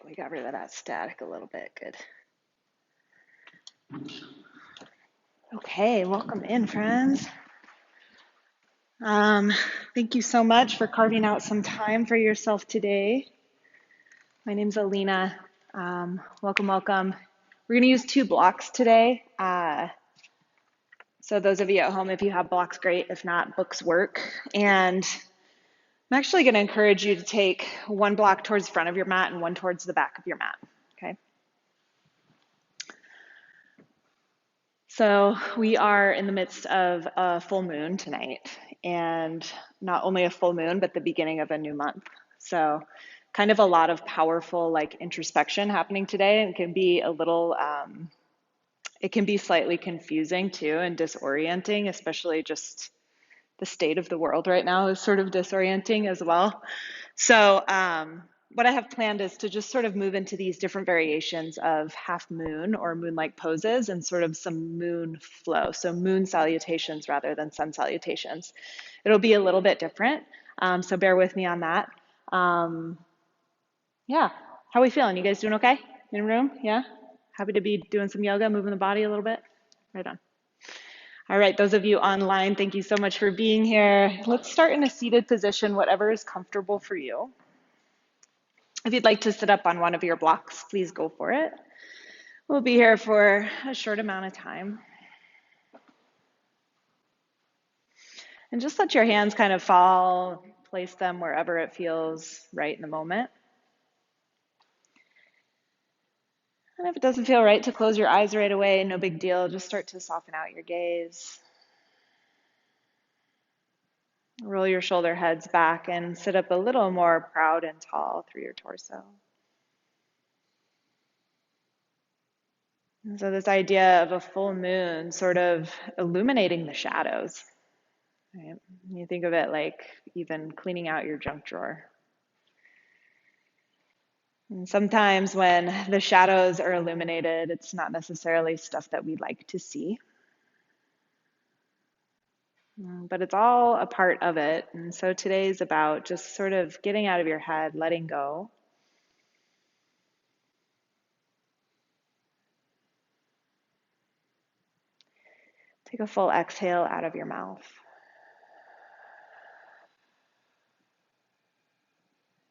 we got rid of that static a little bit. Good. Okay, welcome in, friends. Thank you so much for carving out some time for yourself today. My name's Alina. Welcome, welcome. We're going to use 2 blocks today. So those of you at home, if you have blocks, great. If not, books work. And I'm actually going to encourage you to take 1 block towards the front of your mat and 1 towards the back of your mat. Okay. So we are in the midst of a full moon tonight, and not only a full moon, but the beginning of a new month. So kind of a lot of powerful like introspection happening today, and can be a little, it can be slightly confusing too and disorienting, especially just the state of the world right now is sort of disorienting as well. So what I have planned is to just sort of move into these different variations of half moon or moon-like poses and sort of some moon flow. So moon salutations rather than sun salutations. It'll be a little bit different. So bear with me on that. Yeah, how are we feeling? You guys doing okay in the room? Yeah? Happy to be doing some yoga, moving the body a little bit? Right on. All right, those of you online, thank you so much for being here. Let's start in a seated position, whatever is comfortable for you. If you'd like to sit up on one of your blocks, please go for it. We'll be here for a short amount of time. And just let your hands kind of fall, place them wherever it feels right in the moment. And if it doesn't feel right to close your eyes right away, no big deal. Just start to soften out your gaze. Roll your shoulder heads back and sit up a little more proud and tall through your torso. And so this idea of a full moon sort of illuminating the shadows, right? You think of it like even cleaning out your junk drawer. And sometimes when the shadows are illuminated, it's not necessarily stuff that we like to see. But it's all a part of it. And so today's about just sort of getting out of your head, letting go. Take a full exhale out of your mouth.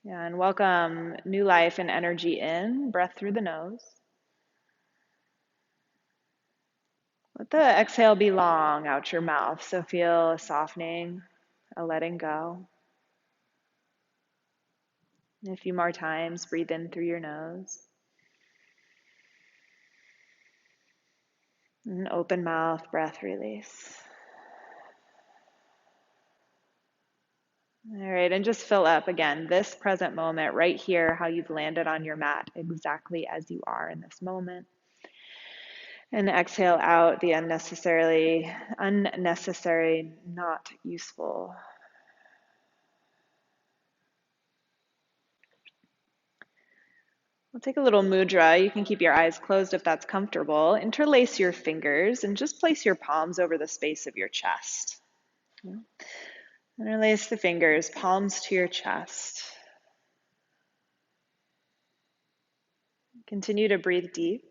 Yeah, and welcome new life and energy in, breath through the nose. Let the exhale be long out your mouth, so feel a softening, a letting go. And a few more times, breathe in through your nose. And open mouth, breath release. All right, and just fill up again this present moment right here, how you've landed on your mat exactly as you are in this moment. And exhale out the unnecessary, not useful. We'll take a little mudra. You can keep your eyes closed if that's comfortable. Interlace your fingers and just place your palms over the space of your chest. Interlace the fingers, palms to your chest. Continue to breathe deep,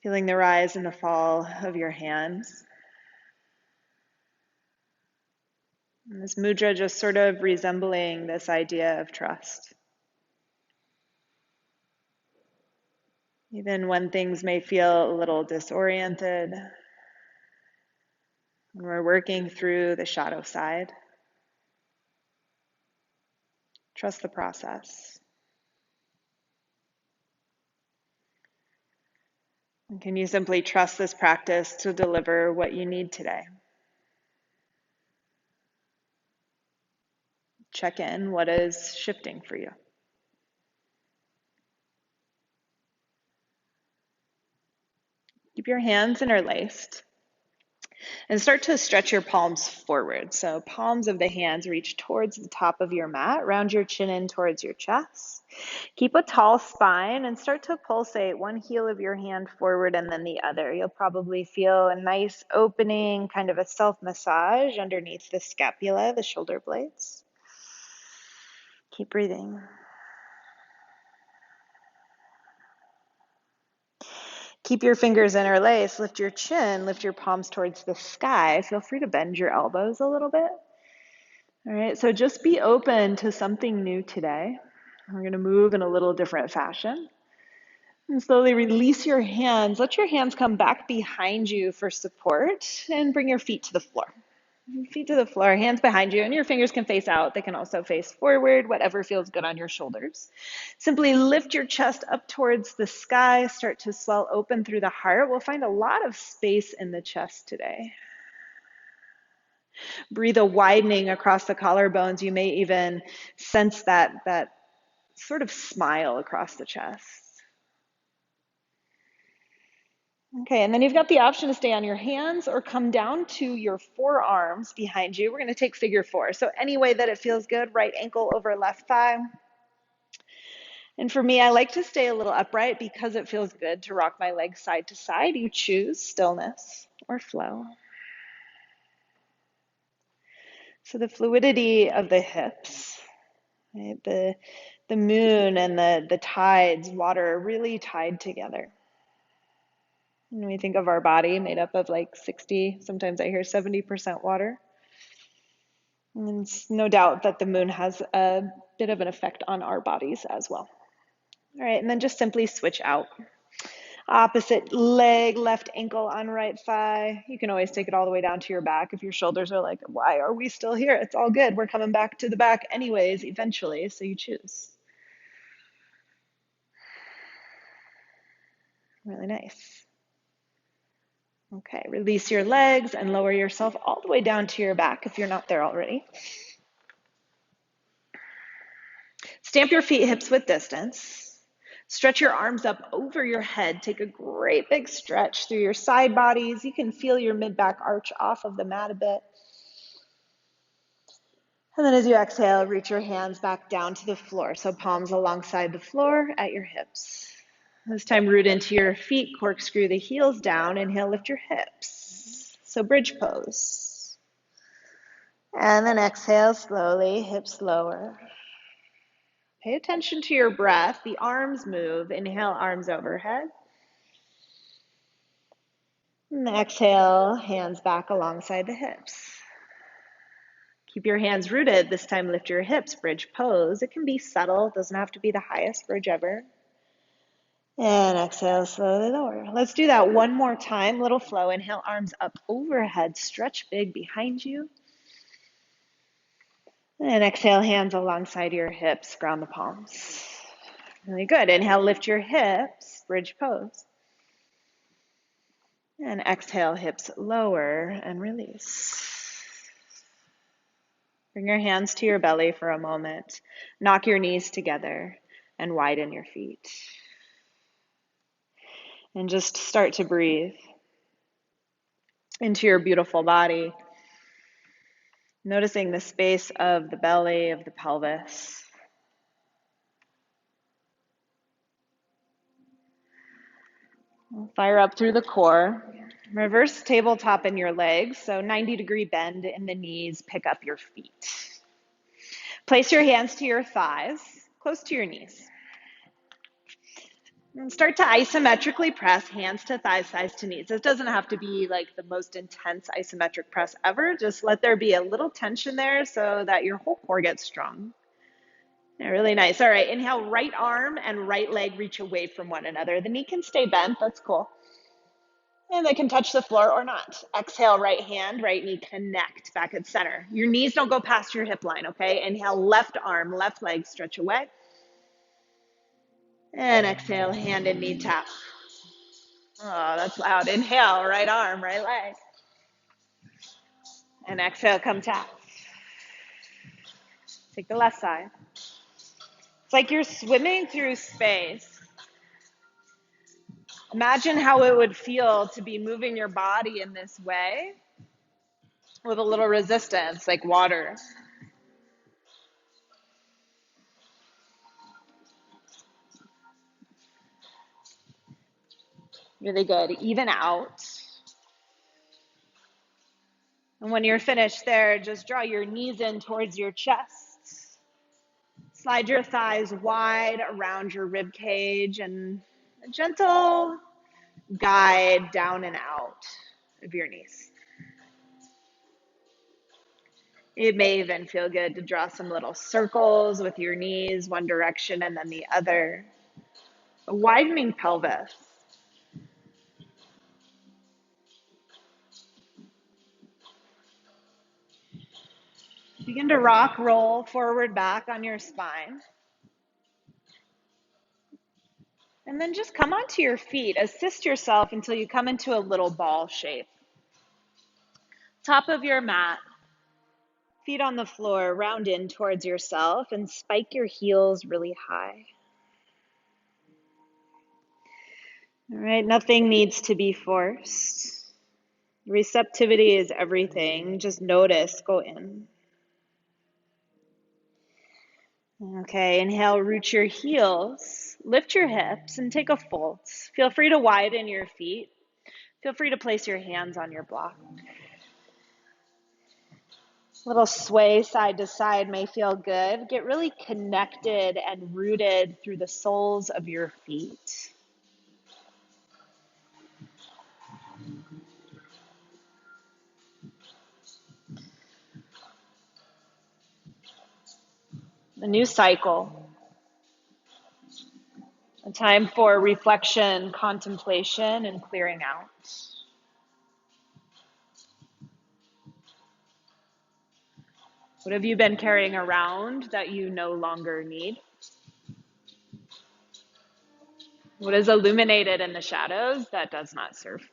feeling the rise and the fall of your hands. And this mudra just sort of resembling this idea of trust. Even when things may feel a little disoriented, when we're working through the shadow side, trust the process. And can you simply trust this practice to deliver what you need today? Check in, what is shifting for you? Keep your hands interlaced and start to stretch your palms forward. So palms of the hands reach towards the top of your mat, round your chin in towards your chest. Keep a tall spine and start to pulsate one heel of your hand forward and then the other. You'll probably feel a nice opening, kind of a self-massage underneath the scapula, the shoulder blades. Keep breathing. Keep your fingers interlaced, lift your chin, lift your palms towards the sky. Feel free to bend your elbows a little bit. All right, so just be open to something new today. We're going to move in a little different fashion. And slowly release your hands. Let your hands come back behind you for support and bring your feet to the floor. Feet to the floor, hands behind you, and your fingers can face out. They can also face forward, whatever feels good on your shoulders. Simply lift your chest up towards the sky. Start to swell open through the heart. We'll find a lot of space in the chest today. Breathe a widening across the collarbones. You may even sense that sort of smile across the chest. Okay, and then you've got the option to stay on your hands or come down to your forearms behind you. We're going to take figure four. So any way that it feels good, right ankle over left thigh. And for me, I like to stay a little upright because it feels good to rock my legs side to side. You choose stillness or flow. So the fluidity of the hips, right? The moon and the tides, water are really tied together. When we think of our body made up of like 60, sometimes I hear 70% water. And it's no doubt that the moon has a bit of an effect on our bodies as well. All right, and then just simply switch out. Opposite leg, left ankle on right thigh. You can always take it all the way down to your back if your shoulders are like, why are we still here? It's all good. We're coming back to the back anyways, eventually, so you choose. Really nice. Okay, release your legs and lower yourself all the way down to your back if you're not there already. Stamp your feet hips width distance. Stretch your arms up over your head. Take a great big stretch through your side bodies. You can feel your mid-back arch off of the mat a bit. And then as you exhale, reach your hands back down to the floor. So palms alongside the floor at your hips. This time, root into your feet, corkscrew the heels down. Inhale, lift your hips. So bridge pose. And then exhale slowly, hips lower. Pay attention to your breath. The arms move. Inhale, arms overhead. And exhale, hands back alongside the hips. Keep your hands rooted. This time, lift your hips, bridge pose. It can be subtle. It doesn't have to be the highest bridge ever. And exhale, slowly lower. Let's do that one more time. Little flow. Inhale, arms up overhead. Stretch big behind you. And exhale, hands alongside your hips. Ground the palms. Really good. Inhale, lift your hips. Bridge pose. And exhale, hips lower and release. Bring your hands to your belly for a moment. Knock your knees together and widen your feet. And just start to breathe into your beautiful body. Noticing the space of the belly, of the pelvis. Fire up through the core. Reverse tabletop in your legs, so 90-degree bend in the knees, pick up your feet. Place your hands to your thighs, close to your knees. And start to isometrically press hands to thighs, thighs to knees. This doesn't have to be like the most intense isometric press ever. Just let there be a little tension there so that your whole core gets strong. Yeah, really nice. All right, inhale, right arm and right leg reach away from one another. The knee can stay bent, that's cool. And they can touch the floor or not. Exhale, right hand, right knee, connect back at center. Your knees don't go past your hip line, okay? Inhale, left arm, left leg, stretch away. And exhale, hand and knee tap. Oh, that's loud. Inhale, right arm, right leg. And exhale, come tap. Take the left side. It's like you're swimming through space. Imagine how it would feel to be moving your body in this way with a little resistance, like water. Really good. Even out. And when you're finished there, just draw your knees in towards your chest. Slide your thighs wide around your rib cage and a gentle guide down and out of your knees. It may even feel good to draw some little circles with your knees, one direction and then the other. A widening pelvis. Begin to rock, roll forward, back on your spine. And then just come onto your feet. Assist yourself until you come into a little ball shape. Top of your mat. Feet on the floor, round in towards yourself and spike your heels really high. All right, nothing needs to be forced. Receptivity is everything. Just notice, go in. Okay, inhale, root your heels, lift your hips and take a fold. Feel free to widen your feet. Feel free to place your hands on your block. Little sway side to side may feel good. Get really connected and rooted through the soles of your feet. A new cycle. A time for reflection, contemplation, and clearing out. What have you been carrying around that you no longer need? What is illuminated in the shadows that does not serve?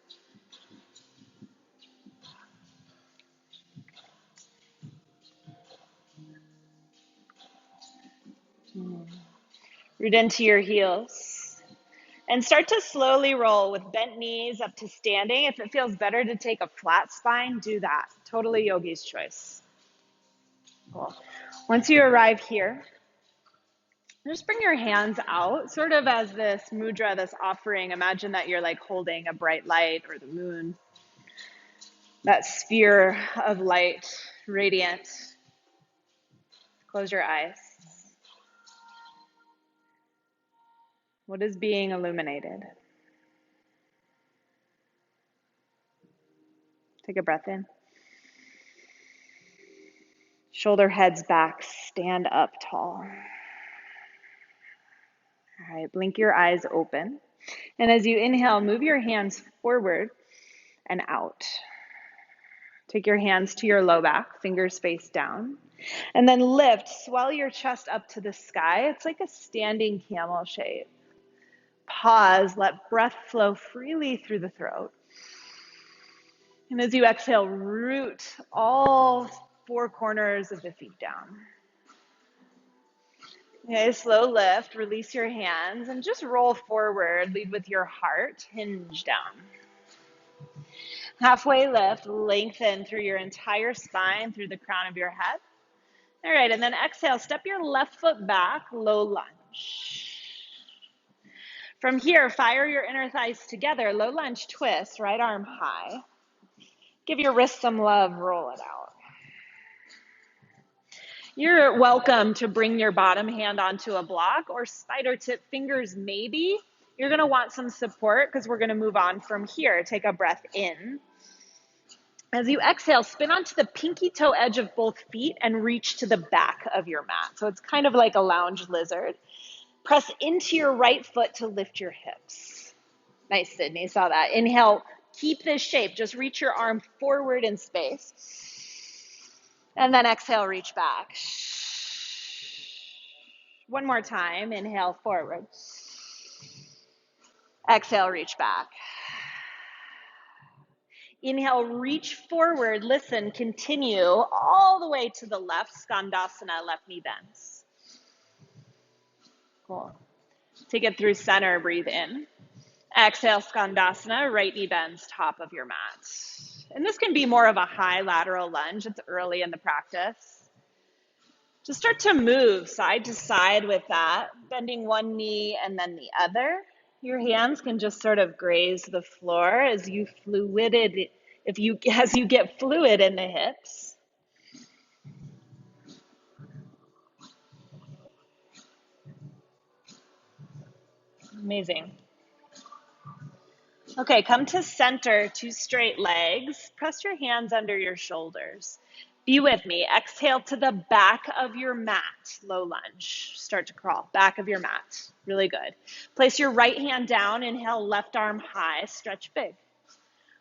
Root into your heels. And start to slowly roll with bent knees up to standing. If it feels better to take a flat spine, do that. Totally yogi's choice. Cool. Once you arrive here, just bring your hands out, sort of as this mudra, this offering. Imagine that you're like holding a bright light or the moon, that sphere of light, radiant. Close your eyes. What is being illuminated? Take a breath in. Shoulder heads back, stand up tall. All right, blink your eyes open. And as you inhale, move your hands forward and out. Take your hands to your low back, fingers face down. And then lift, swell your chest up to the sky. It's like a standing camel shape. Pause, let breath flow freely through the throat. And as you exhale, root all four corners of the feet down. Okay, slow lift, release your hands, and just roll forward. Lead with your heart, hinge down. Halfway lift, lengthen through your entire spine, through the crown of your head. All right, and then exhale, step your left foot back, low lunge. From here, fire your inner thighs together, low lunge twist, right arm high. Give your wrist some love, roll it out. You're welcome to bring your bottom hand onto a block or spider tip fingers maybe. You're gonna want some support because we're gonna move on from here. Take a breath in. As you exhale, spin onto the pinky toe edge of both feet and reach to the back of your mat. So it's kind of like a lounge lizard. Press into your right foot to lift your hips. Nice, Sydney, saw that. Inhale, keep this shape. Just reach your arm forward in space. And then exhale, reach back. One more time, inhale, forward. Exhale, reach back. Inhale, reach forward, listen, continue all the way to the left, Skandasana, left knee bends. Cool. Take it through center, breathe in. Exhale, Skandasana, right knee bends, top of your mat. And this can be more of a high lateral lunge. It's early in the practice. Just start to move side to side with that, bending one knee and then the other. Your hands can just sort of graze the floor as you get fluid in the hips. Amazing. Okay, come to center, two straight legs. Press your hands under your shoulders. Be with me. Exhale to the back of your mat. Low lunge. Start to crawl. Back of your mat. Really good. Place your right hand down. Inhale, left arm high. Stretch big.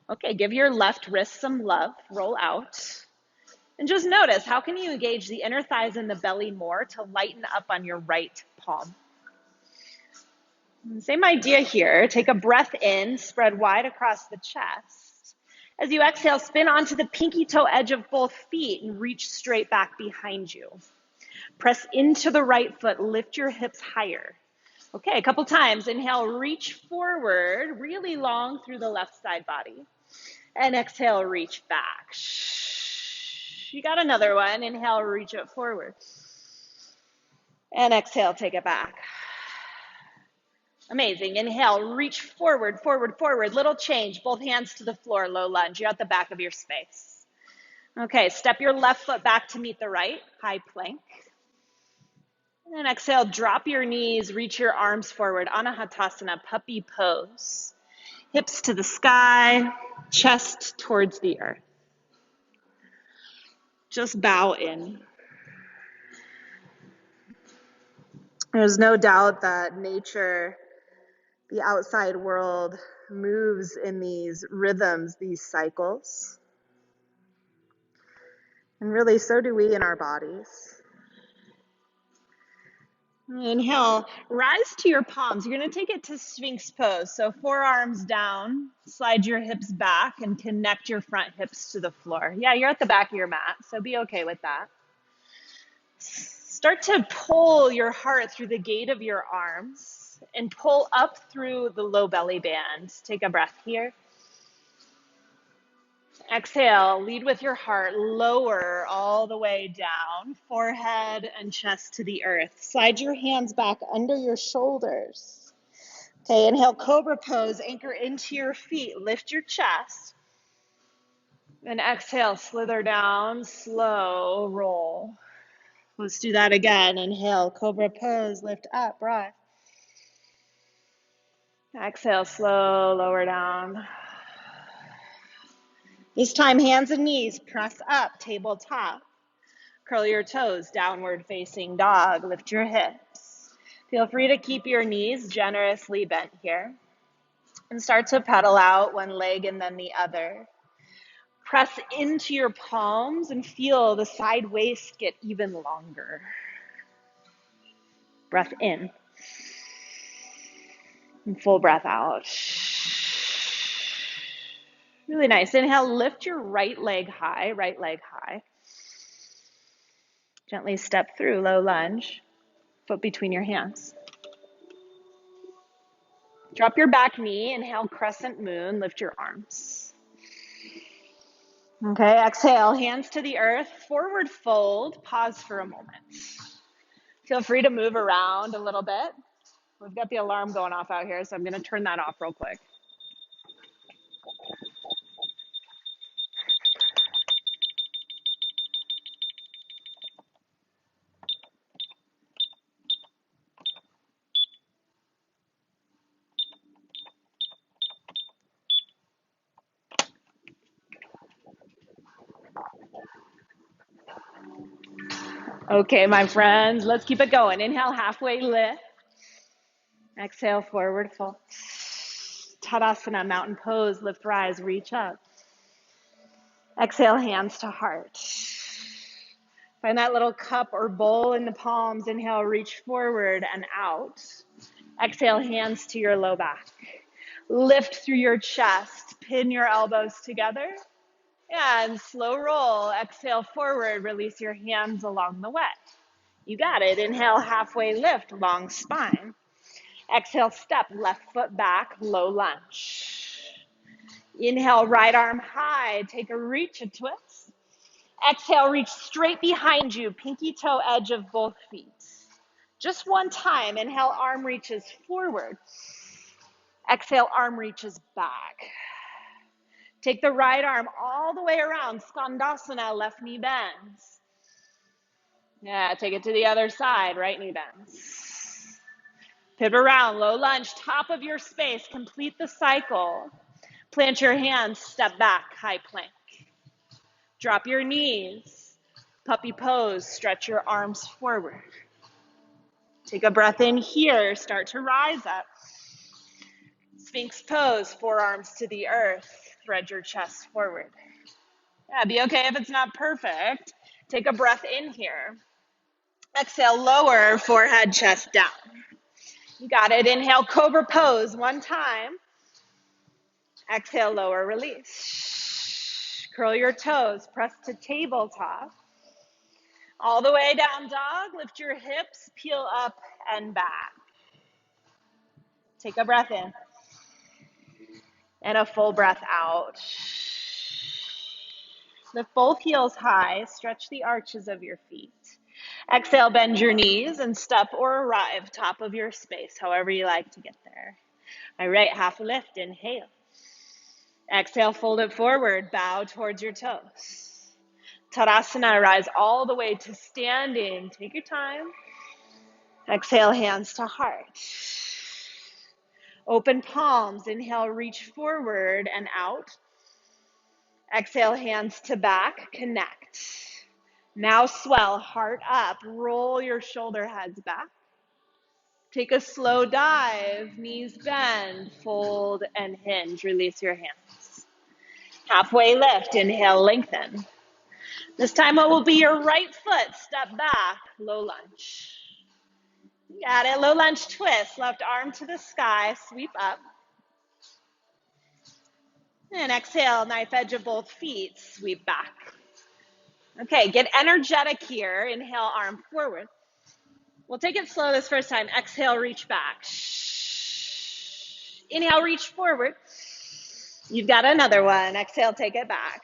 Okay, give your left wrist some love. Roll out. And just notice, how can you engage the inner thighs and the belly more to lighten up on your right palm? Same idea here. Take a breath in, spread wide across the chest. As you exhale, spin onto the pinky toe edge of both feet and reach straight back behind you. Press into the right foot, lift your hips higher. Okay, a couple times. Inhale, reach forward, really long through the left side body. And exhale, reach back. You got another one. Inhale, reach it forward. And exhale, take it back. Amazing. Inhale, reach forward, forward, forward. Little change. Both hands to the floor, low lunge. You're at the back of your space. Okay, step your left foot back to meet the right, high plank. And exhale, drop your knees, reach your arms forward. Anahatasana, puppy pose. Hips to the sky, chest towards the earth. Just bow in. There's no doubt that nature, the outside world, moves in these rhythms, these cycles. And really, so do we in our bodies. Inhale, rise to your palms. You're going to take it to Sphinx pose. So forearms down, slide your hips back, and connect your front hips to the floor. Yeah, you're at the back of your mat, so be okay with that. Start to pull your heart through the gate of your arms and pull up through the low belly band. Take a breath here. Exhale, lead with your heart, lower all the way down, forehead and chest to the earth. Slide your hands back under your shoulders. Okay, inhale, cobra pose, anchor into your feet, lift your chest. And exhale, slither down, slow roll. Let's do that again. Inhale, cobra pose, lift up, rise. Exhale, slow, lower down. This time, hands and knees, press up, tabletop. Curl your toes, downward facing dog. Lift your hips. Feel free to keep your knees generously bent here. And start to pedal out one leg and then the other. Press into your palms and feel the side waist get even longer. Breath in. And full breath out. Really nice. Inhale, lift your right leg high, right leg high. Gently step through, low lunge, foot between your hands. Drop your back knee, inhale, crescent moon, lift your arms. Okay, exhale, hands to the earth, forward fold, pause for a moment. Feel free to move around a little bit. We've got the alarm going off out here, so I'm gonna turn that off real quick. Okay, my friends, let's keep it going. Inhale, halfway lift. Exhale, forward fold. Tadasana, mountain pose, lift, rise, reach up. Exhale, hands to heart. Find that little cup or bowl in the palms. Inhale, reach forward and out. Exhale, hands to your low back. Lift through your chest. Pin your elbows together. And slow roll. Exhale, forward. Release your hands along the way. You got it. Inhale, halfway lift, long spine. Exhale, step, left foot back, low lunge. Inhale, right arm high. Take a reach, a twist. Exhale, reach straight behind you, pinky toe edge of both feet. Just one time. Inhale, arm reaches forward. Exhale, arm reaches back. Take the right arm all the way around, Skandasana, left knee bends. Yeah, take it to the other side, right knee bends. Pivot around, low lunge, top of your space, complete the cycle. Plant your hands, step back, high plank. Drop your knees, puppy pose, stretch your arms forward. Take a breath in here, start to rise up. Sphinx pose, forearms to the earth, thread your chest forward. Yeah, be okay if it's not perfect. Take a breath in here. Exhale, lower, forehead, chest down. You got it. Inhale, cobra pose one time. Exhale, lower, release. Curl your toes, press to tabletop. All the way down dog, lift your hips, peel up and back. Take a breath in. And a full breath out. Lift both heels high, stretch the arches of your feet. Exhale, bend your knees and step or arrive top of your space, however you like to get there. My right half lift, inhale. Exhale, fold it forward, bow towards your toes. Tadasana, rise all the way to standing. Take your time. Exhale, hands to heart. Open palms, inhale, reach forward and out. Exhale, hands to back, connect. Now swell, heart up, roll your shoulder heads back. Take a slow dive, knees bend, fold and hinge, release your hands. Halfway lift, inhale, lengthen. This time it will be your right foot, step back, low lunge. Got it, low lunge twist, left arm to the sky, sweep up. And exhale, knife edge of both feet, sweep back. Okay, get energetic here. Inhale, arm forward. We'll take it slow this first time. Exhale, reach back. Inhale, reach forward. You've got another one. Exhale, take it back.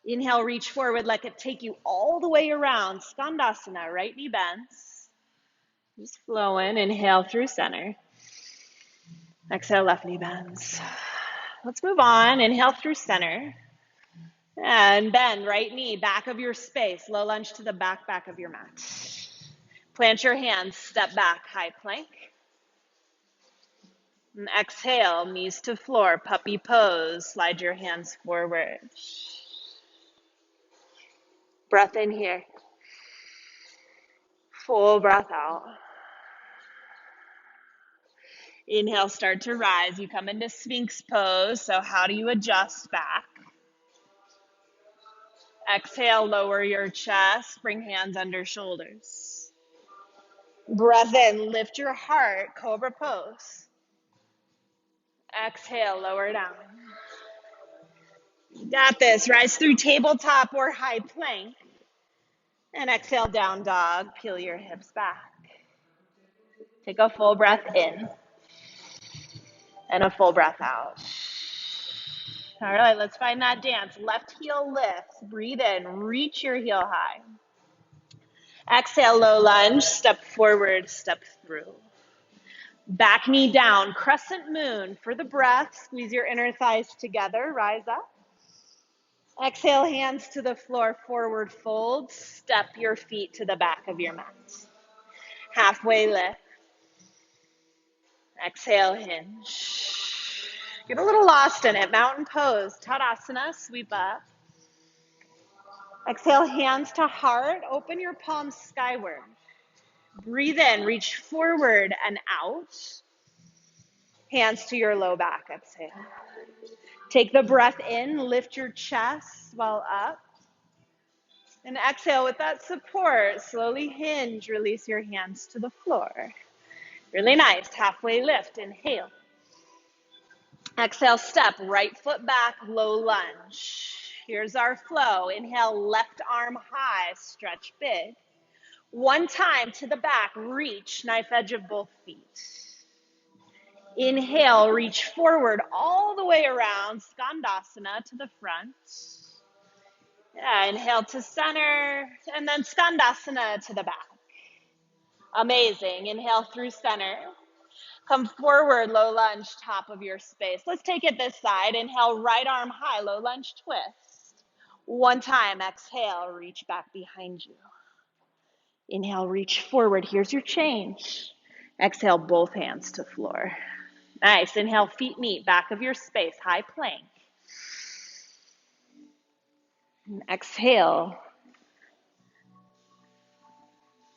Inhale, reach forward. Let it take you all the way around. Skandasana, right knee bends. Just flowing. Inhale through center. Exhale, left knee bends. Let's move on. Inhale through center. And bend, right knee, back of your space. Low lunge to the back of your mat. Plant your hands, step back, high plank. And exhale, knees to floor, puppy pose. Slide your hands forward. Breath in here. Full breath out. Inhale, start to rise. You come into Sphinx pose. So how do you adjust back? Exhale, lower your chest. Bring hands under shoulders. Breath in, lift your heart, cobra pose. Exhale, lower down. Got this. Rise through tabletop or high plank. And exhale, down dog. Peel your hips back. Take a full breath in. And a full breath out. All right, let's find that dance. Left heel lifts. Breathe in. Reach your heel high. Exhale, low lunge. Step forward, step through. Back knee down. Crescent moon for the breath. Squeeze your inner thighs together. Rise up. Exhale, hands to the floor, forward fold. Step your feet to the back of your mat. Halfway lift. Exhale, hinge. Get a little lost in it. Mountain pose, Tadasana, sweep up. Exhale, hands to heart. Open your palms skyward. Breathe in, reach forward and out. Hands to your low back, exhale. Take the breath in, lift your chest, swell up. And exhale with that support, slowly hinge, release your hands to the floor. Really nice, halfway lift, inhale. Exhale, step, right foot back, low lunge. Here's our flow. Inhale, left arm high, stretch big. One time to the back, reach, knife edge of both feet. Inhale, reach forward all the way around, Skandasana to the front. Yeah, inhale to center, and then Skandasana to the back. Amazing. Inhale through center. Come forward, low lunge, top of your space. Let's take it this side. Inhale, right arm high, low lunge twist. One time, exhale, reach back behind you. Inhale, reach forward. Here's your change. Exhale, both hands to floor. Nice. Inhale, feet meet, back of your space, high plank. And exhale,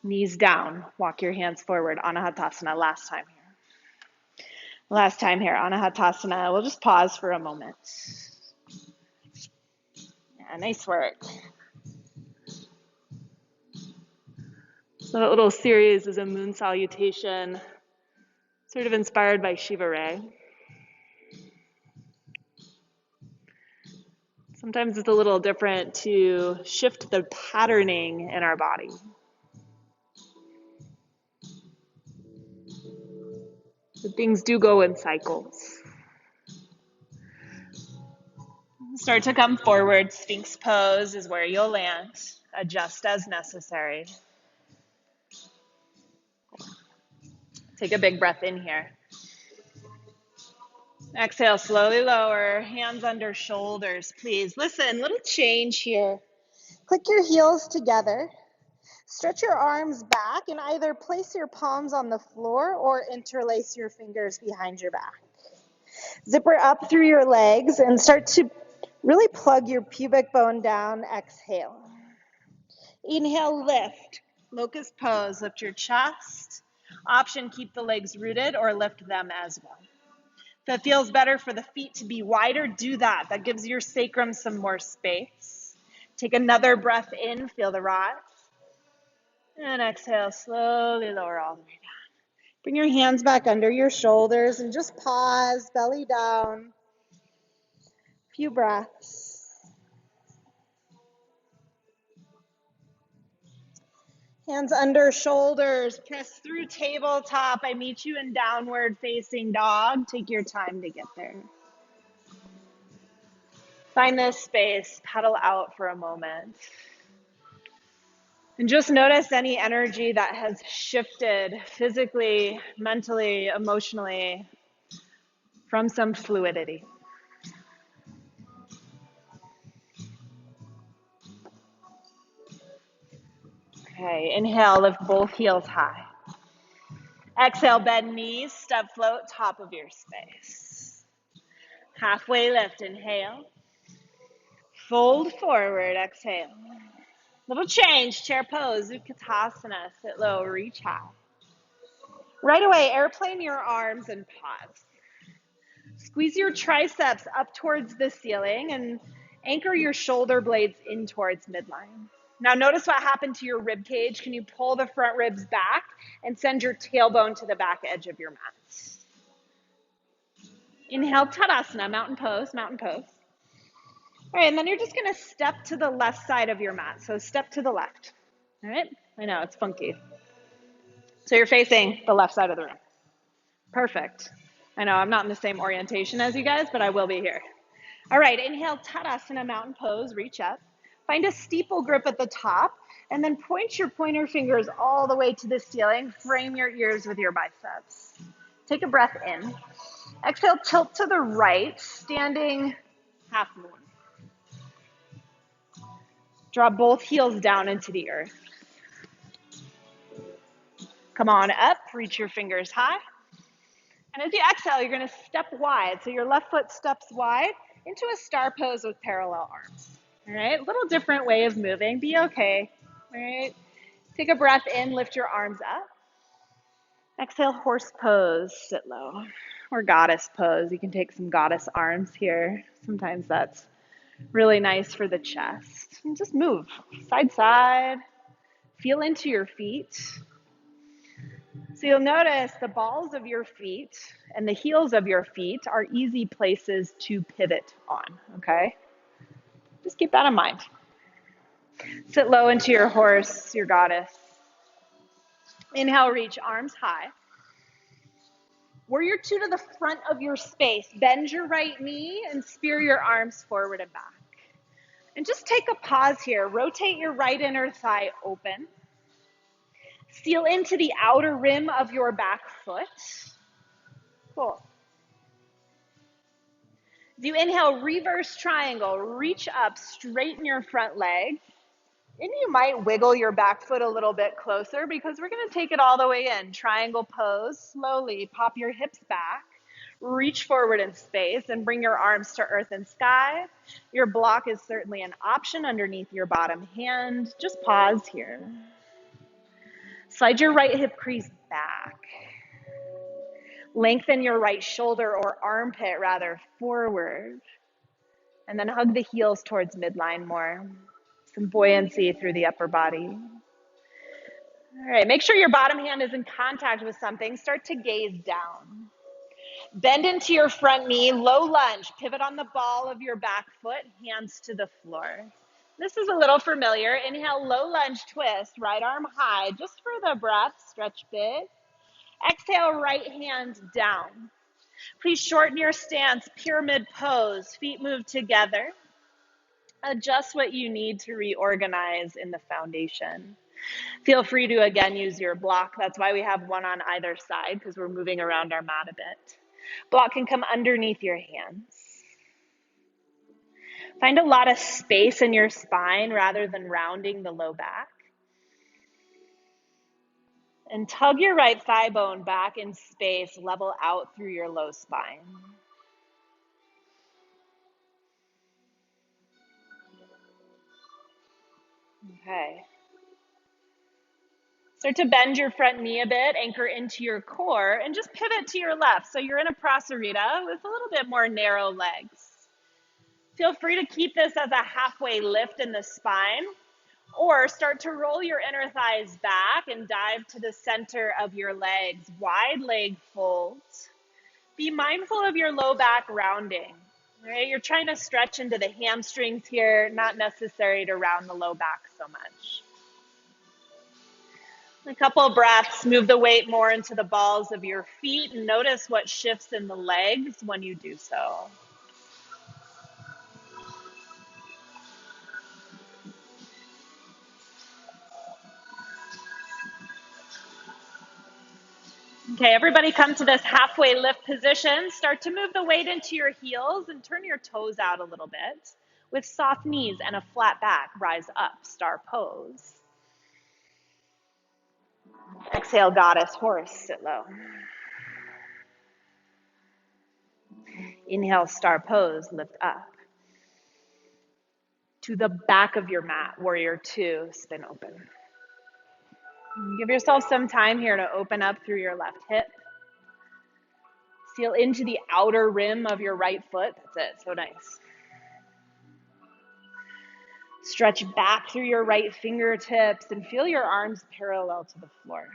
knees down, walk your hands forward, Anahatasana, last time here. Last time here, Anahatasana. We'll just pause for a moment. Yeah, nice work. So that little series is a moon salutation, sort of inspired by Shiva Ray. Sometimes it's a little different to shift the patterning in our body. So things do go in cycles. Start to come forward. Sphinx pose is where you'll land. Adjust as necessary. Take a big breath in here. Exhale, slowly lower, hands under shoulders, please. Listen, little change here. Click your heels together. Stretch your arms back and either place your palms on the floor or interlace your fingers behind your back. Zipper up through your legs and start to really plug your pubic bone down. Exhale. Inhale, lift. Locust pose, lift your chest. Option, keep the legs rooted or lift them as well. If it feels better for the feet to be wider, do that. That gives your sacrum some more space. Take another breath in, feel the rise. And exhale, slowly lower all the way down. Bring your hands back under your shoulders and just pause, belly down. Few breaths. Hands under shoulders, press through tabletop. I meet you in downward facing dog. Take your time to get there. Find this space, pedal out for a moment. And just notice any energy that has shifted physically, mentally, emotionally from some fluidity. Okay, inhale, lift both heels high. Exhale, bend knees, step float, top of your space. Halfway lift, inhale. Fold forward, exhale. Little change, chair pose, Utkatasana, sit low, reach high. Right away, airplane your arms and pause. Squeeze your triceps up towards the ceiling and anchor your shoulder blades in towards midline. Now notice what happened to your rib cage. Can you pull the front ribs back and send your tailbone to the back edge of your mat? Inhale, Tadasana, mountain pose, mountain pose. All right, and then you're just gonna step to the left side of your mat. So step to the left, all right? I know, it's funky. So you're facing the left side of the room. Perfect. I know I'm not in the same orientation as you guys, but I will be here. All right, inhale, Tadasana, mountain pose, reach up. Find a steeple grip at the top, and then point your pointer fingers all the way to the ceiling. Frame your ears with your biceps. Take a breath in. Exhale, tilt to the right, standing half moon. Draw both heels down into the earth. Come on up, reach your fingers high. And as you exhale, you're gonna step wide. So your left foot steps wide into a star pose with parallel arms. All right, a little different way of moving, be okay. All right, take a breath in, lift your arms up. Exhale, horse pose, sit low. Or goddess pose, you can take some goddess arms here. Sometimes that's really nice for the chest. And just move side to side, feel into your feet. So you'll notice the balls of your feet and the heels of your feet are easy places to pivot on, okay? Just keep that in mind. Sit low into your horse, your goddess. Inhale, reach arms high. Warrior two to the front of your space. Bend your right knee and spear your arms forward and back. And just take a pause here. Rotate your right inner thigh open. Seal into the outer rim of your back foot. Cool. As you inhale, reverse triangle. Reach up, straighten your front leg. And you might wiggle your back foot a little bit closer because we're going to take it all the way in. Triangle pose. Slowly pop your hips back. Reach forward in space and bring your arms to earth and sky. Your block is certainly an option underneath your bottom hand. Just pause here. Slide your right hip crease back. Lengthen your right shoulder or armpit rather forward. And then hug the heels towards midline more. Some buoyancy through the upper body. All right, make sure your bottom hand is in contact with something. Start to gaze down. Bend into your front knee, low lunge. Pivot on the ball of your back foot, hands to the floor. This is a little familiar. Inhale, low lunge twist, right arm high, just for the breath, stretch big. Exhale, right hand down. Please shorten your stance, pyramid pose, feet move together. Adjust what you need to reorganize in the foundation. Feel free to, again, use your block. That's why we have one on either side, because we're moving around our mat a bit. Block can come underneath your hands. Find a lot of space in your spine rather than rounding the low back. And tug your right thigh bone back in space, level out through your low spine. Okay. Start to bend your front knee a bit, anchor into your core, and just pivot to your left. So you're in a prasarita with a little bit more narrow legs. Feel free to keep this as a halfway lift in the spine, or start to roll your inner thighs back and dive to the center of your legs. Wide leg folds. Be mindful of your low back rounding. Right? You're trying to stretch into the hamstrings here, not necessary to round the low back so much. A couple of breaths, move the weight more into the balls of your feet and notice what shifts in the legs when you do so. Okay, everybody come to this halfway lift position. Start to move the weight into your heels and turn your toes out a little bit. With soft knees and a flat back, rise up, star pose. Exhale, goddess horse, sit low. Inhale, star pose, lift up. To the back of your mat, warrior two, spin open. Give yourself some time here to open up through your left hip. Seal into the outer rim of your right foot. That's it, so nice. Stretch back through your right fingertips and feel your arms parallel to the floor.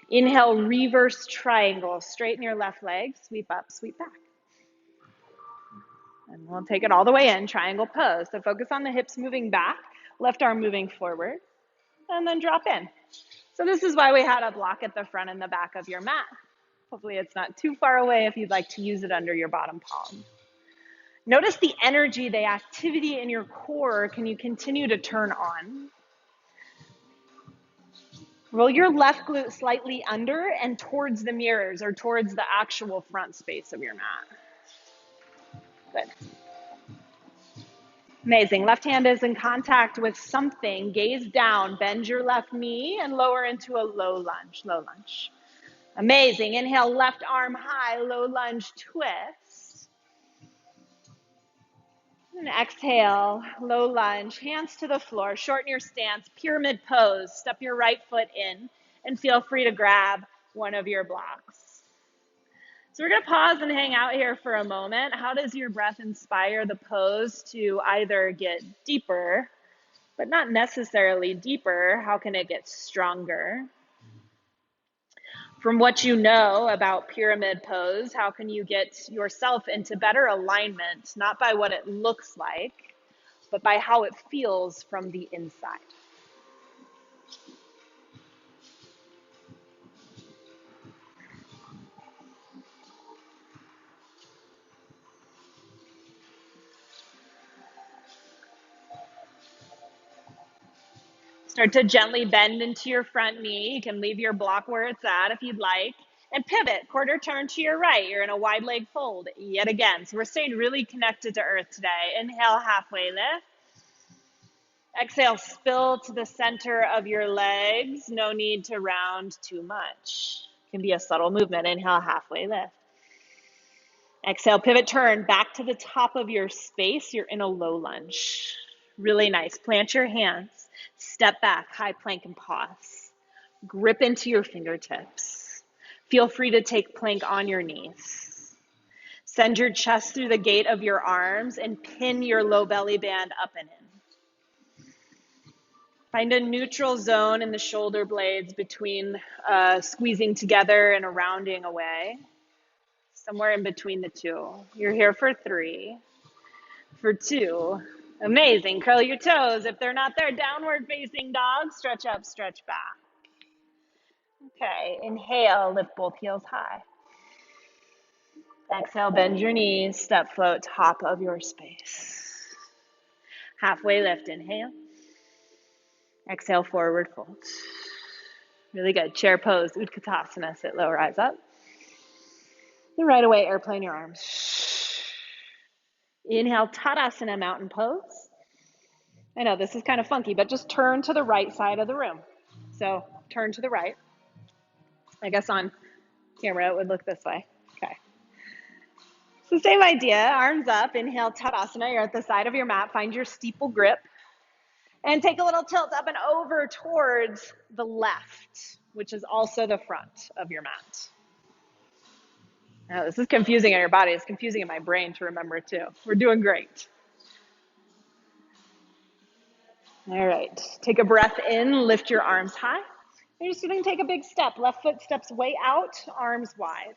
Inhale, reverse triangle. Straighten your left leg, sweep up, sweep back. And we'll take it all the way in, triangle pose. So focus on the hips moving back, left arm moving forward, and then drop in. So this is why we had a block at the front and the back of your mat. Hopefully it's not too far away if you'd like to use it under your bottom palm. Notice the energy, the activity in your core. Can you continue to turn on? Roll your left glute slightly under and towards the mirrors or towards the actual front space of your mat. Good. Amazing. Left hand is in contact with something. Gaze down, bend your left knee and lower into a low lunge, low lunge. Amazing. Inhale, left arm high, low lunge twist. And exhale, low lunge, hands to the floor, shorten your stance, pyramid pose, step your right foot in, and feel free to grab one of your blocks. So we're gonna pause and hang out here for a moment. How does your breath inspire the pose to either get deeper, but not necessarily deeper? How can it get stronger? From what you know about pyramid pose, how can you get yourself into better alignment, not by what it looks like, but by how it feels from the inside? Start to gently bend into your front knee. You can leave your block where it's at if you'd like. And pivot, quarter turn to your right. You're in a wide leg fold yet again. So we're staying really connected to earth today. Inhale, halfway lift. Exhale, spill to the center of your legs. No need to round too much. Can be a subtle movement. Inhale, halfway lift. Exhale, pivot, turn back to the top of your space. You're in a low lunge. Really nice. Plant your hands, step back, high plank and pause. Grip into your fingertips. Feel free to take plank on your knees. Send your chest through the gate of your arms and pin your low belly band up and in. Find a neutral zone in the shoulder blades between squeezing together and a rounding away. Somewhere in between the two. You're here for 3, for 2. Amazing. Curl your toes. If they're not there, downward facing dog. Stretch up, stretch back. Okay, inhale, lift both heels high. Exhale, bend your knees, step float, top of your space. Halfway lift, inhale. Exhale, forward fold. Really good. Chair pose, Utkatasana, sit low, rise up. And right away, airplane your arms. Inhale, Tadasana, mountain pose. I know this is kind of funky, but just turn to the right side of the room. So turn to the right. I guess on camera it would look this way. Okay. So same idea, arms up, inhale, Tadasana. You're at the side of your mat. Find your steeple grip. And take a little tilt up and over towards the left, which is also the front of your mat. Now, this is confusing in your body. It's confusing in my brain to remember too. We're doing great. All right, take a breath in, lift your arms high. You're just gonna take a big step. Left foot steps way out, arms wide.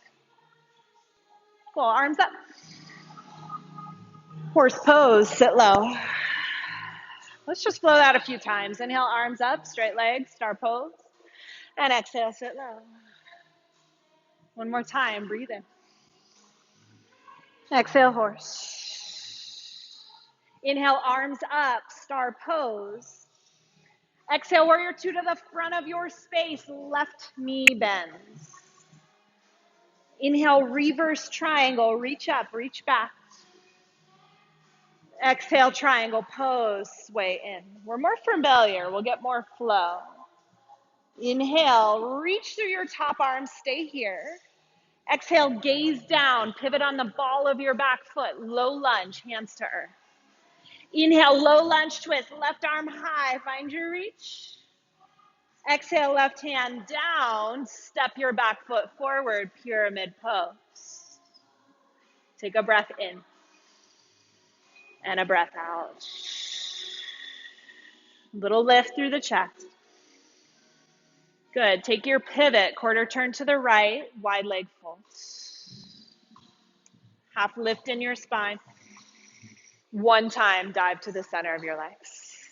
Cool, arms up. Horse pose, sit low. Let's just flow that a few times. Inhale, arms up, straight legs, star pose. And exhale, sit low. One more time, breathe in. Exhale, horse. Inhale, arms up, star pose. Exhale, warrior 2 to the front of your space, left knee bends. Inhale, reverse triangle, reach up, reach back. Exhale, triangle pose, sway in. We're more familiar, we'll get more flow. Inhale, reach through your top arm, stay here. Exhale, gaze down, pivot on the ball of your back foot, low lunge, hands to earth. Inhale, low lunge twist, left arm high, find your reach. Exhale, left hand down, step your back foot forward, pyramid pose. Take a breath in and a breath out. Little lift through the chest. Good, take your pivot, quarter turn to the right, wide leg fold. Half lift in your spine. One time, dive to the center of your legs.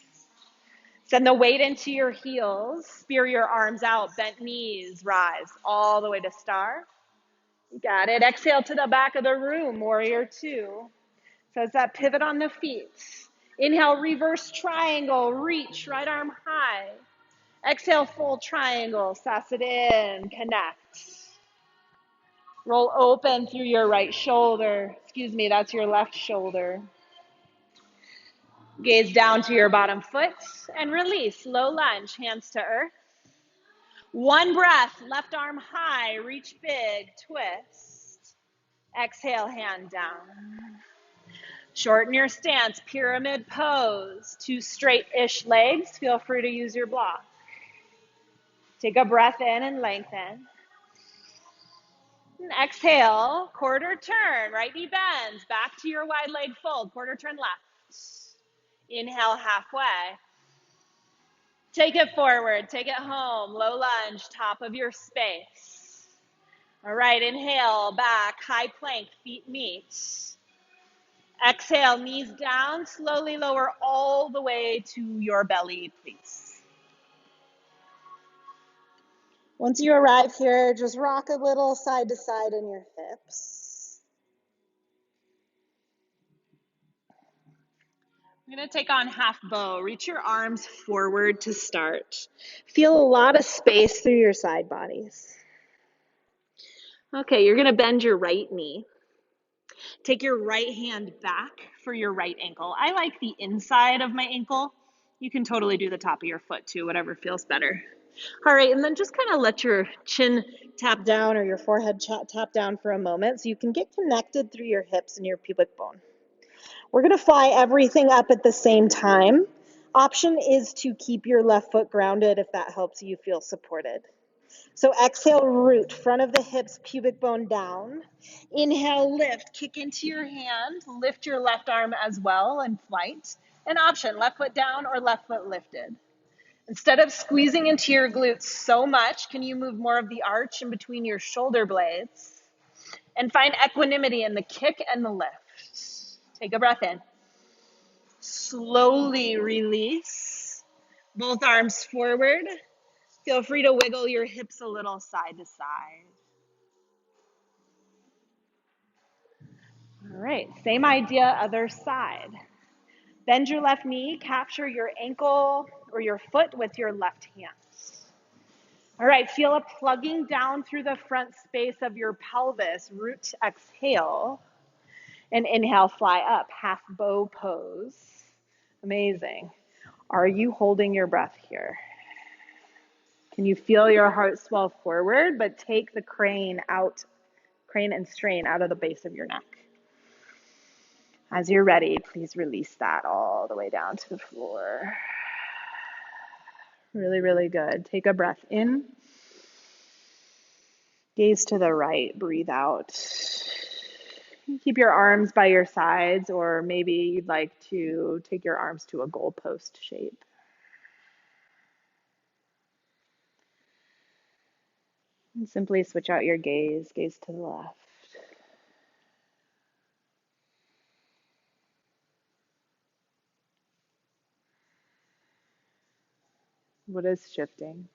Send the weight into your heels, spear your arms out, bent knees, rise all the way to star. You got it. Exhale to the back of the room, warrior 2. So it's that pivot on the feet. Inhale, reverse triangle, reach, right arm high. Exhale, full triangle, sass it in, connect. Roll open through your right shoulder. Excuse me, that's your left shoulder. Gaze down to your bottom foot and release. Low lunge, hands to earth. One breath, left arm high, reach big, twist. Exhale, hand down. Shorten your stance, pyramid pose. 2 straight-ish legs. Feel free to use your block. Take a breath in and lengthen. And exhale, quarter turn, right knee bends, back to your wide leg fold, quarter turn left. Inhale, halfway. Take it forward, take it home, low lunge, top of your space. All right, inhale, back, high plank, feet meet. Exhale, knees down, slowly lower all the way to your belly, please. Once you arrive here, just rock a little side to side in your hips. I'm going to take on half bow. Reach your arms forward to start. Feel a lot of space through your side bodies. Okay, you're going to bend your right knee. Take your right hand back for your right ankle. I like the inside of my ankle. You can totally do the top of your foot too, whatever feels better. All right, and then just kind of let your chin tap down or your forehead tap down for a moment so you can get connected through your hips and your pubic bone. We're going to fly everything up at the same time. Option is to keep your left foot grounded if that helps you feel supported. So exhale, root, front of the hips, pubic bone down. Inhale, lift, kick into your hand, lift your left arm as well in flight. An option, left foot down or left foot lifted. Instead of squeezing into your glutes so much, can you move more of the arch in between your shoulder blades and find equanimity in the kick and the lift. Take a breath in. Slowly release. Both arms forward. Feel free to wiggle your hips a little side to side. All right, same idea, other side. Bend your left knee, capture your ankle or your foot with your left hand. All right, feel a plugging down through the front space of your pelvis. Root, exhale, and inhale, fly up, half bow pose. Amazing. Are you holding your breath here? Can you feel your heart swell forward, but take the crane and strain out of the base of your neck? As you're ready, please release that all the way down to the floor. Really, really good. Take a breath in. Gaze to the right, breathe out. Keep your arms by your sides, or maybe you'd like to take your arms to a goalpost shape. And simply switch out your gaze, gaze to the left. What is shifting?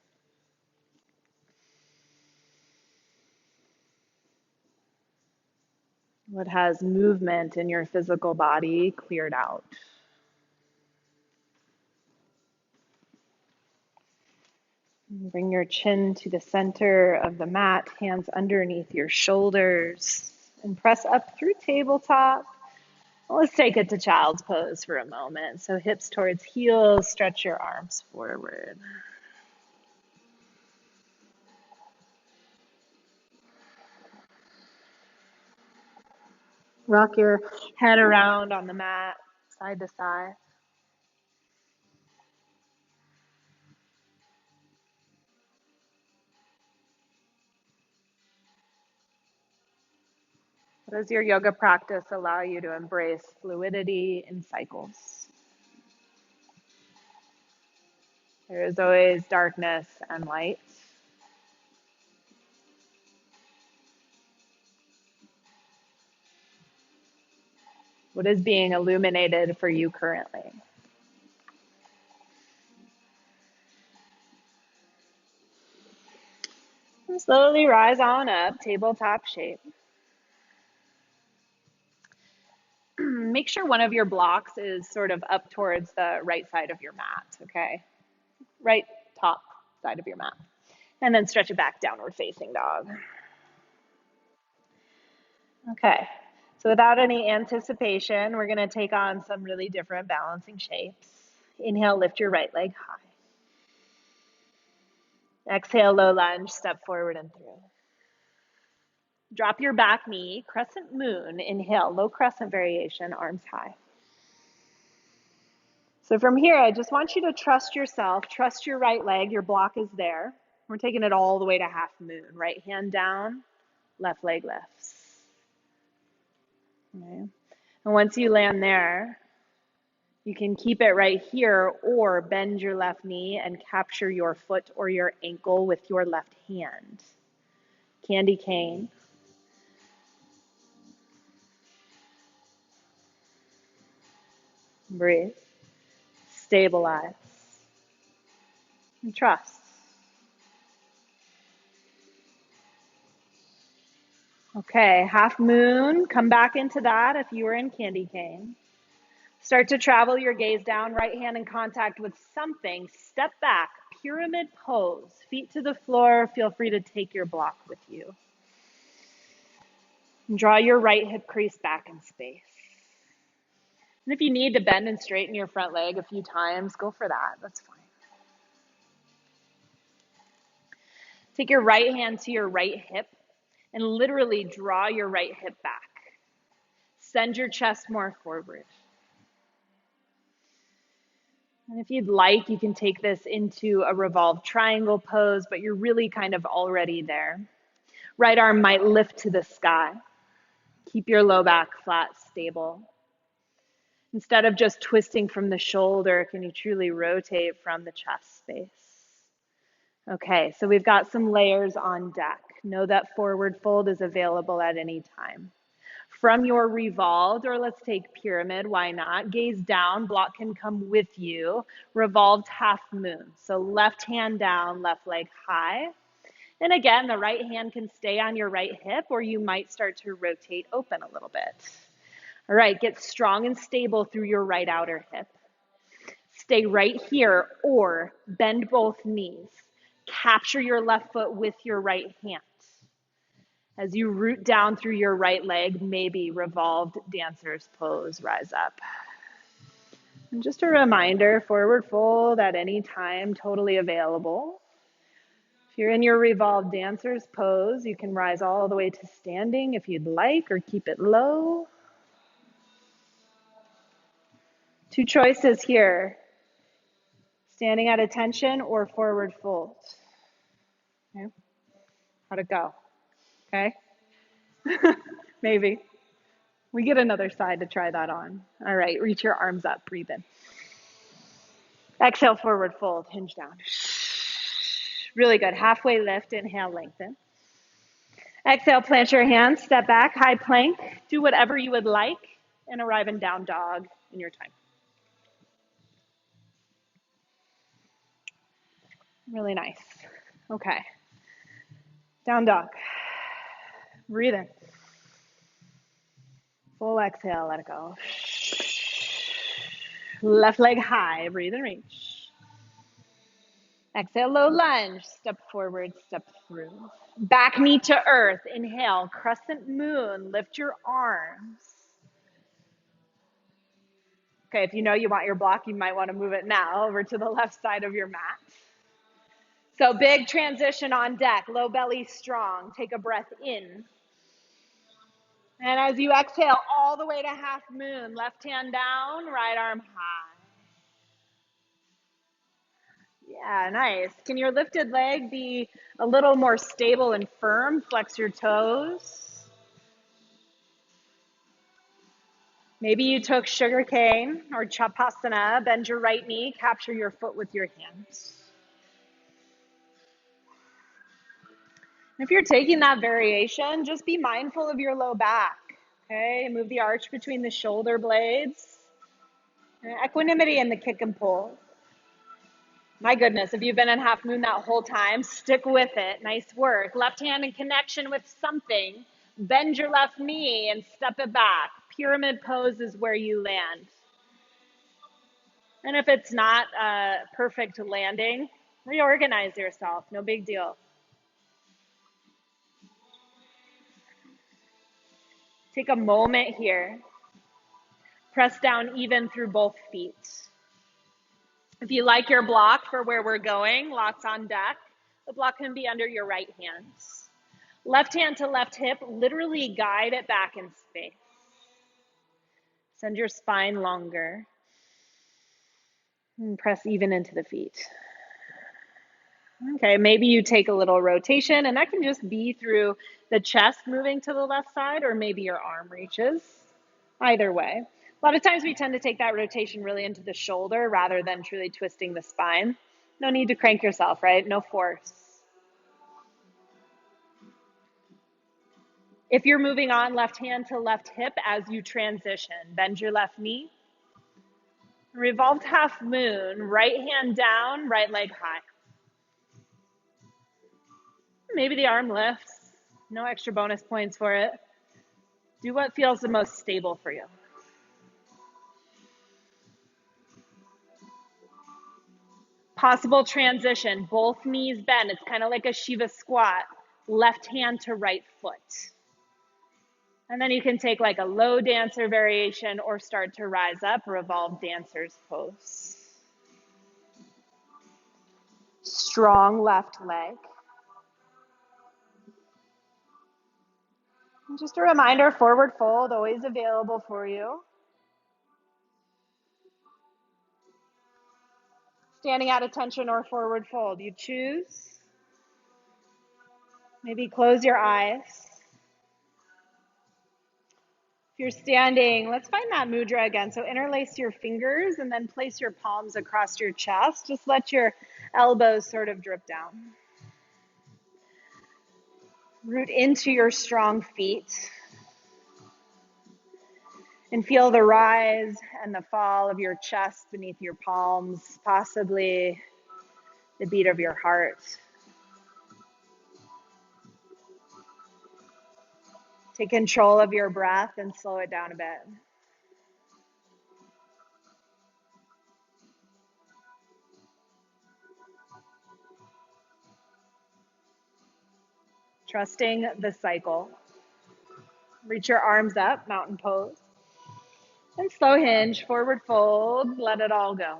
What has movement in your physical body cleared out? Bring your chin to the center of the mat, hands underneath your shoulders, and press up through tabletop. Let's take it to child's pose for a moment. So hips towards heels, stretch your arms forward. Rock your head around on the mat, side to side. How does your yoga practice allow you to embrace fluidity in cycles? There is always darkness and light. What is being illuminated for you currently? And slowly rise on up, tabletop shape. Make sure one of your blocks is sort of up towards the right side of your mat, okay? Right top side of your mat. And then stretch it back, downward facing dog. Okay, so without any anticipation, we're gonna take on some really different balancing shapes. Inhale, lift your right leg high. Exhale, low lunge, step forward and through. Drop your back knee, crescent moon. Inhale, low crescent variation, arms high. So from here, I just want you to trust yourself, trust your right leg, your block is there. We're taking it all the way to half moon. Right hand down, left leg lifts. Okay. And once you land there, you can keep it right here or bend your left knee and capture your foot or your ankle with your left hand. Candy cane. Breathe. Stabilize. And trust. Okay, half moon. Come back into that if you were in candy cane. Start to travel your gaze down, right hand in contact with something. Step back, pyramid pose. Feet to the floor. Feel free to take your block with you. And draw your right hip crease back in space. And if you need to bend and straighten your front leg a few times, go for that. That's fine. Take your right hand to your right hip and literally draw your right hip back. Send your chest more forward. And if you'd like, you can take this into a revolved triangle pose, but you're really kind of already there. Right arm might lift to the sky. Keep your low back flat, stable. Instead of just twisting from the shoulder, can you truly rotate from the chest space? Okay, so we've got some layers on deck. Know that forward fold is available at any time. From your revolved, or let's take pyramid, why not? Gaze down, block can come with you. Revolved half moon. So left hand down, left leg high. And again, the right hand can stay on your right hip, or you might start to rotate open a little bit. All right, get strong and stable through your right outer hip. Stay right here, or bend both knees. Capture your left foot with your right hand. As you root down through your right leg, maybe revolved dancer's pose, rise up. And just a reminder, forward fold at any time, totally available. If you're in your revolved dancer's pose, you can rise all the way to standing if you'd like, or keep it low. Two choices here, standing at attention or forward fold. Okay. How'd it go? Okay. Maybe. We get another side to try that on. All right, reach your arms up, breathe in. Exhale, forward fold, hinge down. Really good. Halfway lift, inhale, lengthen. Exhale, plant your hands, step back, high plank. Do whatever you would like and arrive in down dog in your time. Really nice. Okay. Down dog. Breathe in. Full exhale, let it go. Left leg high, breathe and reach. Exhale, low lunge, step forward, step through. Back knee to earth, inhale, crescent moon, lift your arms. Okay, if you know you want your block, you might want to move it now over to the left side of your mat. So big transition on deck, low belly strong. Take a breath in. And as you exhale all the way to half moon, left hand down, right arm high. Yeah, nice. Can your lifted leg be a little more stable and firm? Flex your toes. Maybe you took sugarcane or chapasana, bend your right knee, capture your foot with your hands. If you're taking that variation, just be mindful of your low back, okay? Move the arch between the shoulder blades. Equanimity in the kick and pull. My goodness, if you've been in half moon that whole time, stick with it. Nice work. Left hand in connection with something. Bend your left knee and step it back. Pyramid pose is where you land. And if it's not a perfect landing, reorganize yourself. No big deal. Take a moment here. Press down even through both feet. If you like your block for where we're going, lots on deck, the block can be under your right hand. Left hand to left hip, literally guide it back in space. Send your spine longer. And press even into the feet. Okay, maybe you take a little rotation, and that can just be through the chest moving to the left side, or maybe your arm reaches. Either way. A lot of times we tend to take that rotation really into the shoulder rather than truly twisting the spine. No need to crank yourself, right? No force. If you're moving on, left hand to left hip as you transition. Bend your left knee. Revolved half moon, right hand down, right leg high. Maybe the arm lifts. No extra bonus points for it. Do what feels the most stable for you. Possible transition, both knees bend. It's kind of like a Shiva squat, left hand to right foot. And then you can take like a low dancer variation or start to rise up, revolve dancer's pose. Strong left leg. And just a reminder, forward fold, always available for you. Standing at attention or forward fold, you choose. Maybe close your eyes. If you're standing, let's find that mudra again. So interlace your fingers and then place your palms across your chest. Just let your elbows sort of drip down. Root into your strong feet and feel the rise and the fall of your chest beneath your palms, possibly the beat of your heart. Take control of your breath and slow it down a bit. Trusting the cycle. Reach your arms up, mountain pose. And slow hinge, forward fold, let it all go.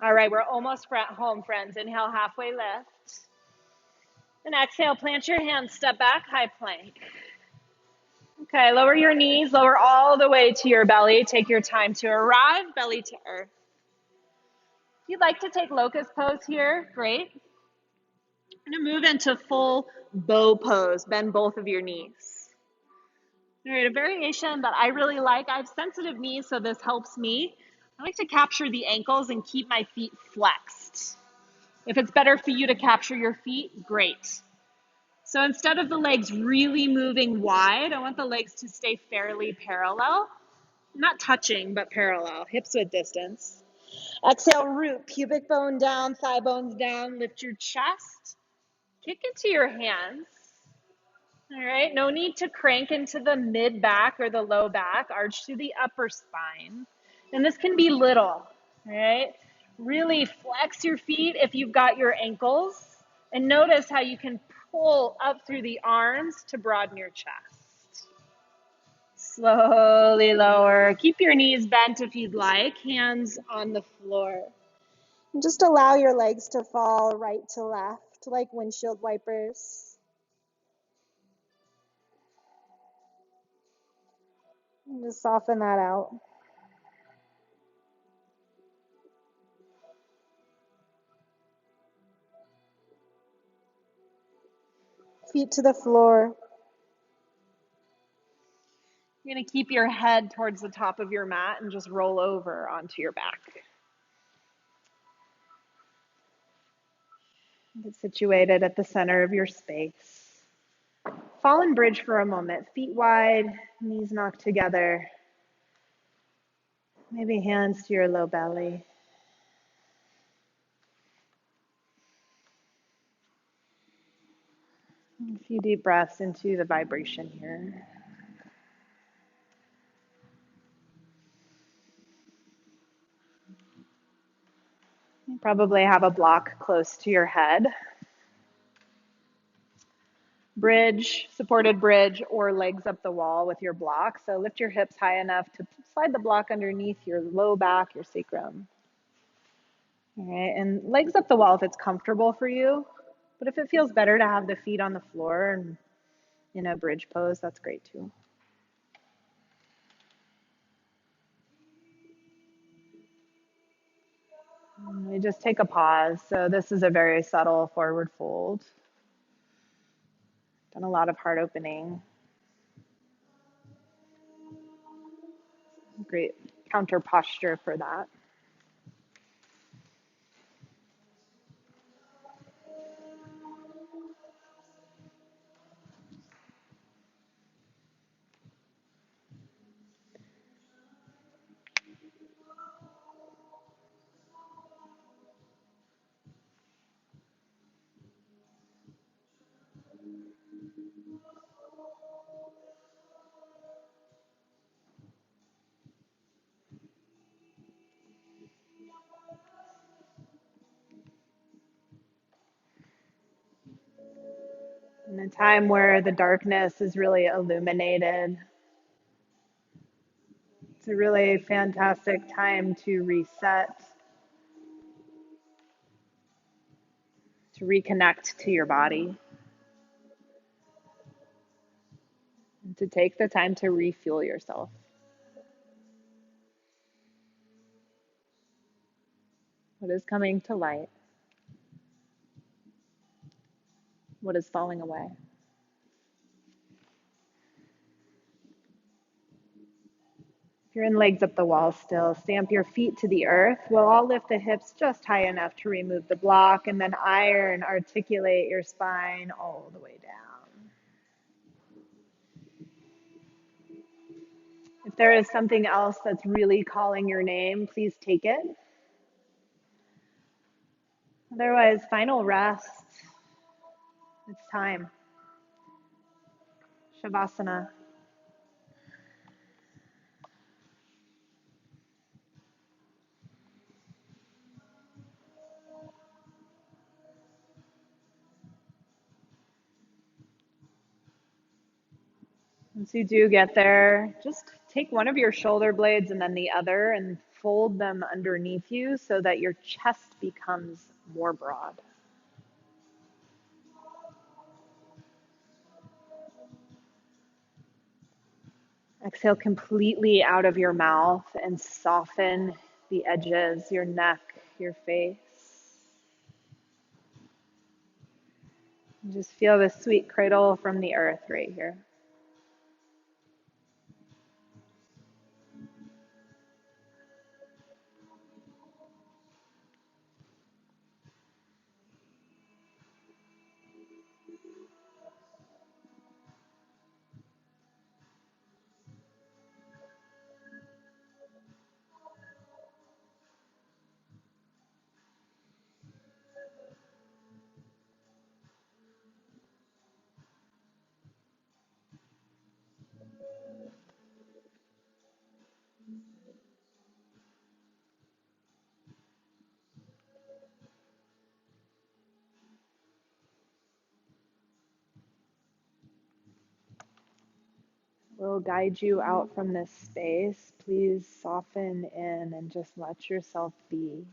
All right, we're almost home, friends. Inhale, halfway lift. And exhale, plant your hands, step back, high plank. Okay, lower your knees, lower all the way to your belly. Take your time to arrive, belly to earth. If you'd like to take locust pose here, great. I'm gonna move into full bow pose, bend both of your knees. All right, a variation that I really like, I have sensitive knees, so this helps me. I like to capture the ankles and keep my feet flexed. If it's better for you to capture your feet, great. So instead of the legs really moving wide, I want the legs to stay fairly parallel. Not touching, but parallel, hips width distance. Exhale, root, pubic bone down, thigh bones down, lift your chest, kick into your hands. All right, no need to crank into the mid back or the low back, arch to the upper spine. And this can be little, all right? Really flex your feet if you've got your ankles, and notice how you can pull up through the arms to broaden your chest. Slowly lower. Keep your knees bent if you'd like, hands on the floor. And just allow your legs to fall right to left, like windshield wipers. And just soften that out. Feet to the floor. You're going to keep your head towards the top of your mat and just roll over onto your back. Get situated at the center of your space. Fallen bridge for a moment. Feet wide, knees knocked together. Maybe hands to your low belly. A few deep breaths into the vibration here. You probably have a block close to your head. Bridge, supported bridge, or legs up the wall with your block. So lift your hips high enough to slide the block underneath your low back, your sacrum. All right, and legs up the wall if it's comfortable for you. But if it feels better to have the feet on the floor and in a bridge pose, that's great too. And we just take a pause. So this is a very subtle forward fold. Done a lot of heart opening. Great counter posture for that. In a time where the darkness is really illuminated, it's a really fantastic time to reset, to reconnect to your body. and to take the time to refuel yourself. What is coming to light? What is falling away? If you're in legs up the wall still, stamp your feet to the earth. We'll all lift the hips just high enough to remove the block, and then iron, articulate your spine all the way down. If there is something else that's really calling your name, please take it. Otherwise, final rest. It's time. Shavasana. Once you do get there, just take one of your shoulder blades and then the other and fold them underneath you so that your chest becomes more broad. Exhale completely out of your mouth and soften the edges, your neck, your face. Just feel the sweet cradle from the earth right here. We'll guide you out from this space. Please soften in and just let yourself be.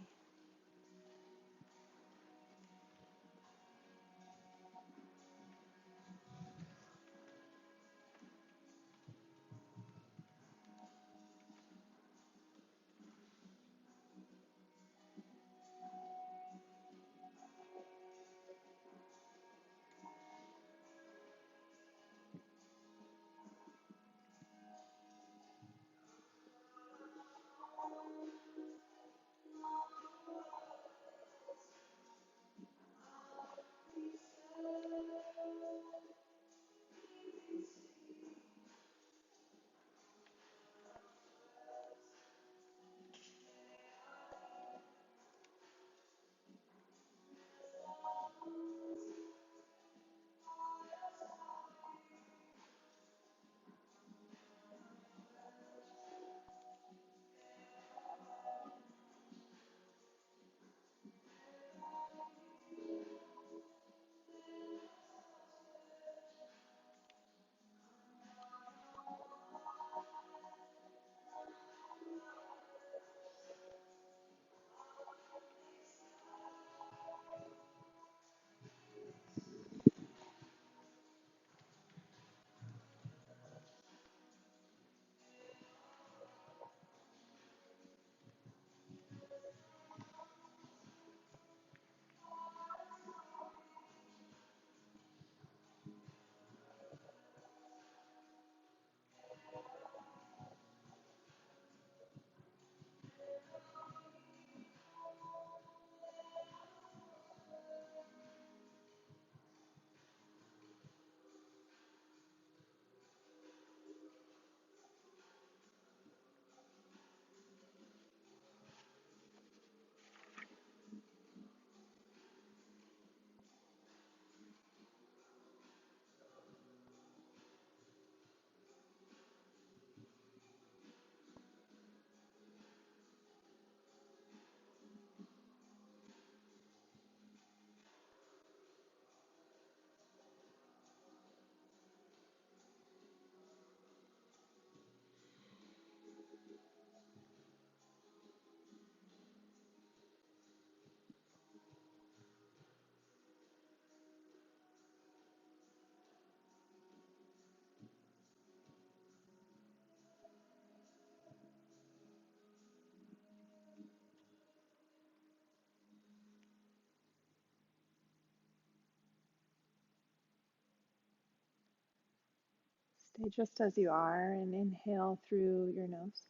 Stay just as you are and inhale through your nose.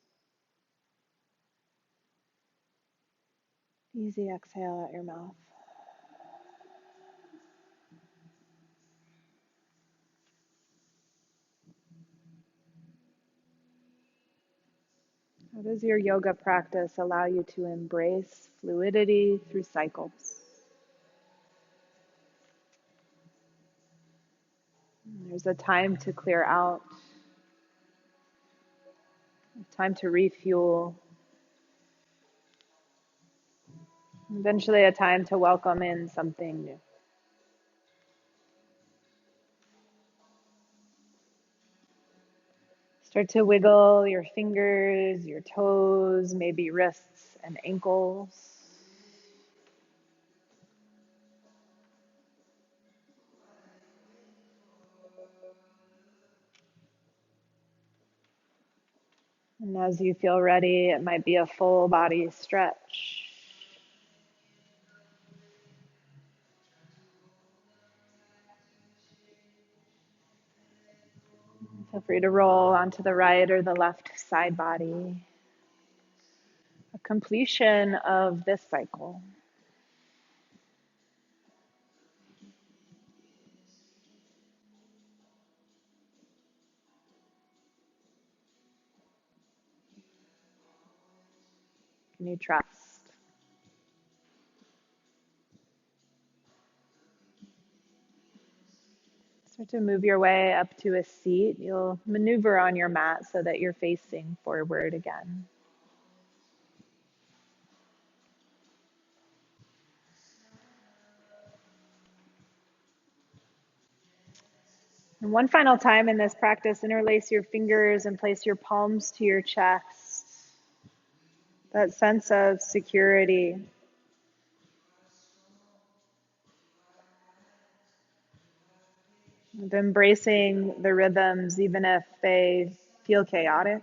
Easy exhale at your mouth. How does your yoga practice allow you to embrace fluidity through cycles? There's a time to clear out, a time to refuel, eventually a time to welcome in something new. Start to wiggle your fingers, your toes, maybe wrists and ankles. And as you feel ready, it might be a full body stretch. Feel free to roll onto the right or the left side body. A completion of this cycle. Can you trust? Start to move your way up to a seat. You'll maneuver on your mat so that you're facing forward again. And one final time in this practice, interlace your fingers and place your palms to your chest. That sense of security. Of embracing the rhythms, even if they feel chaotic,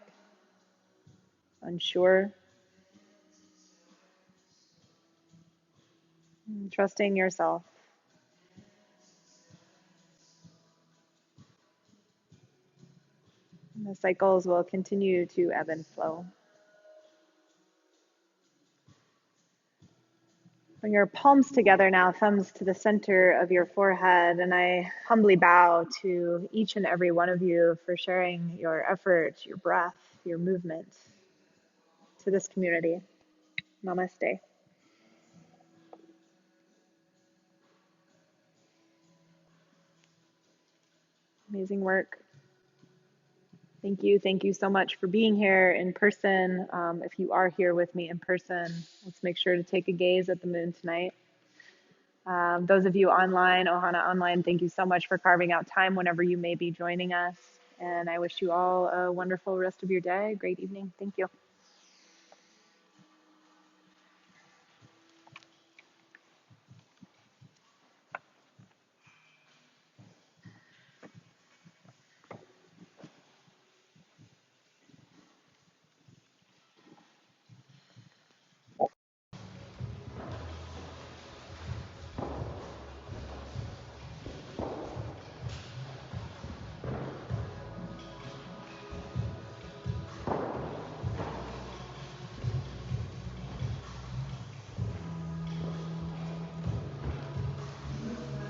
unsure. And trusting yourself. And the cycles will continue to ebb and flow. Bring your palms together now, thumbs to the center of your forehead, and I humbly bow to each and every one of you for sharing your effort, your breath, your movement to this community. Namaste. Amazing work. Thank you. Thank you so much for being here in person. If you are here with me in person, let's make sure to take a gaze at the moon tonight. Those of you online, Ohana Online, thank you so much for carving out time whenever you may be joining us. And I wish you all a wonderful rest of your day. Great evening. Thank you.